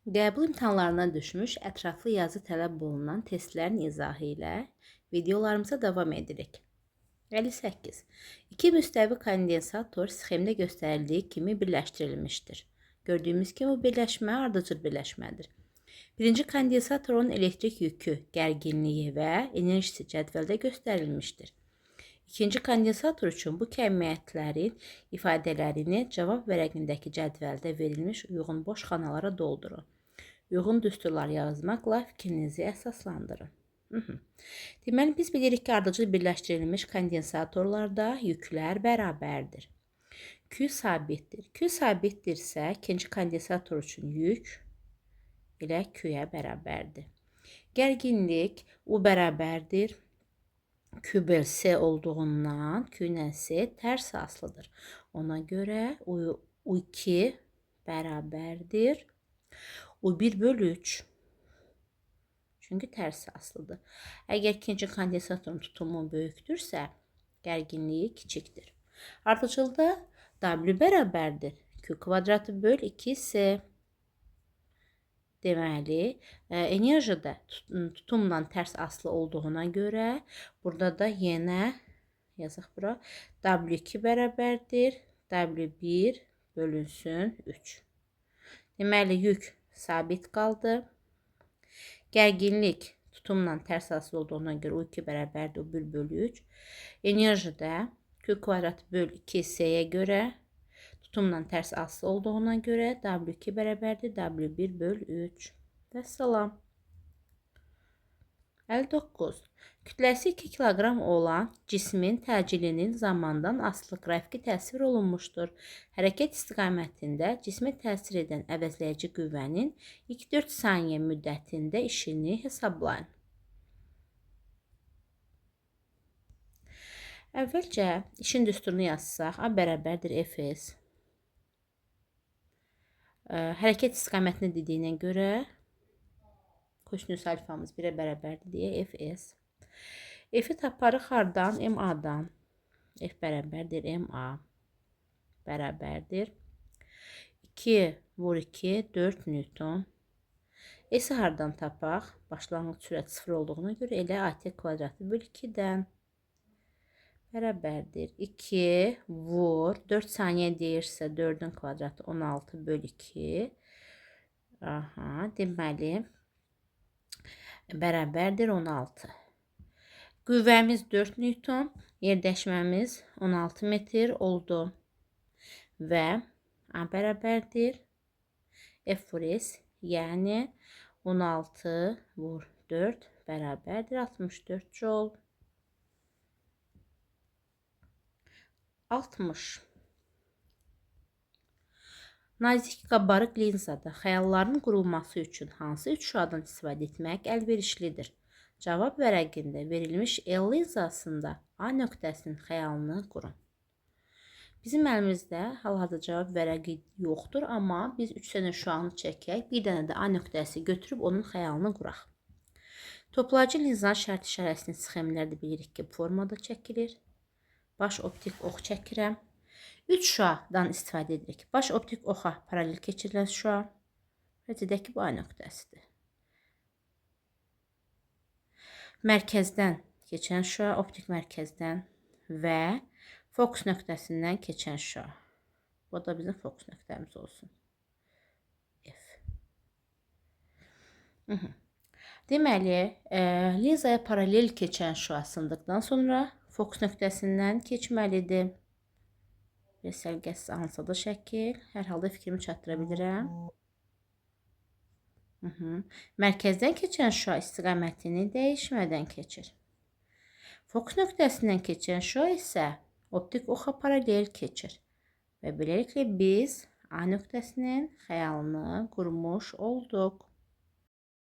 Qəbul imtahanlarına düşmüş, ətraflı yazı tələb olunan testlərin izahı ilə videolarımıza davam edirik. 58. İki müstəvi kondensator sxemdə göstərildiyi kimi birləşdirilmişdir. Gördüyümüz kimi bu birləşmə ardıcıl birləşmədir. Birinci kondensatorun elektrik yükü, gərginliyi və enerjisi cədvəldə göstərilmişdir. İkinci kondensator üçün bu kəmiyyətlərin ifadələrini cavab vərəqindəki cədvəldə verilmiş uyğun boş xanalara doldurun. Uyğun düsturlar yazmaqla fikrinizi əsaslandırın. Deməli, biz bilirik ki, ardıcıl birləşdirilmiş kondensatorlarda yüklər bərabərdir. Q sabitdir. Q sabitdirsə, ikinci kondensator üçün yük ilə Q-yə bərabərdir. Gərginlik U bərabərdir. Q böl S olduğundan Q ilə S tərs asılıdır. Ona görə U2 bərabərdir. U1 böl 3. Çünki tərs asılıdır. Əgər ikinci kondensatorun tutumu böyükdürsə, gərginliyi kiçikdir. Ardıcılda W bərabərdir. Q kvadratı böl 2S. Deməli, enerji də tutumla tərs asılı olduğuna görə burada da yenə yazıq bura W2 bərabərdir. W1 bölünsün 3. Deməli, yük sabit qaldı. Gərginlik tutumla tərs asılı olduğuna görə U2 bərabərdir U1 böl 3. Enerji də Q kvadratı böl 2S-yə görə tutumla tərs asılı olduğuna görə W2 bərabərdir W1 böl 3. Vəssalam. 59. Kütləsi 2 kiloqram olan cismin təcilinin zamandan asılı qrafiki təsvir olunmuşdur. Hərəkət istiqamətində cismə təsir edən əvəzləyici qüvvənin ilk 4 saniyə müddətində işini hesablayın. Əvvəlcə işin düsturunu yazsaq, A bərabərdir Fs. Hərəkət istiqamətini dediyinə görə kosinüs alfamız 1-ə bərabərdir deyə Fs. F-i taparıq hardan? MA-dan. F bərabərdir MA bərabərdir 2 vur 2 4 Newton. S-i hardan tapaq? Başlanğıc sürət 0 olduğuna görə elə AT kvadratı böl 2-dən bərabərdir 2 vur 4 saniyə deyirsə 4-ün kvadratı 16 böl 2. Deməli, bərabərdir 16. Qüvvəmiz 4 Newton, yerləşməmiz 16 metr oldu. Və A bərabərdir F vur S, yəni 16 vur 4 bərabərdir 64 joule. 60. Nazik qabarıq linzada xəyalların qurulması üçün hansı üç şüadan istifadə etmək əlverişlidir? Cavab vərəqində verilmiş L linzasında A nöqtəsinin xəyalını qurun. Bizim əlimizdə hal-hazırda cavab vərəqi yoxdur, amma biz 3 dənə şüanı çəkək, bir dənə də A nöqtəsi götürüb onun xəyalını quraq. Toplayıcı linzanın şərt işarəsini sxemlərdə bilirik ki, bu formada çəkilir. Baş optik ox çəkirəm. 3 şüadan istifadə edirik. Baş optik oxa paralel keçirilən şüa və dedək ki, bu A nöqtəsidir. Mərkəzdən keçən şüa, optik mərkəzdən və fokus nöqtəsindən keçən şüa. Bu da bizim fokus nöqtəmiz olsun. F. Deməli, linzaya paralel keçən şüa sındıqdan sonra fokus nöqtəsindən keçməlidir. Bir səlqəsiz hansısa da şəkil. Hər halda fikrimi çatdıra bilirəm. Mərkəzdən keçən şüa istiqamətini dəyişmədən keçir. Fokus nöqtəsindən keçən şüa isə optik oxa paralel keçir. Və beləliklə biz A nöqtəsinin xəyalını qurmuş olduq.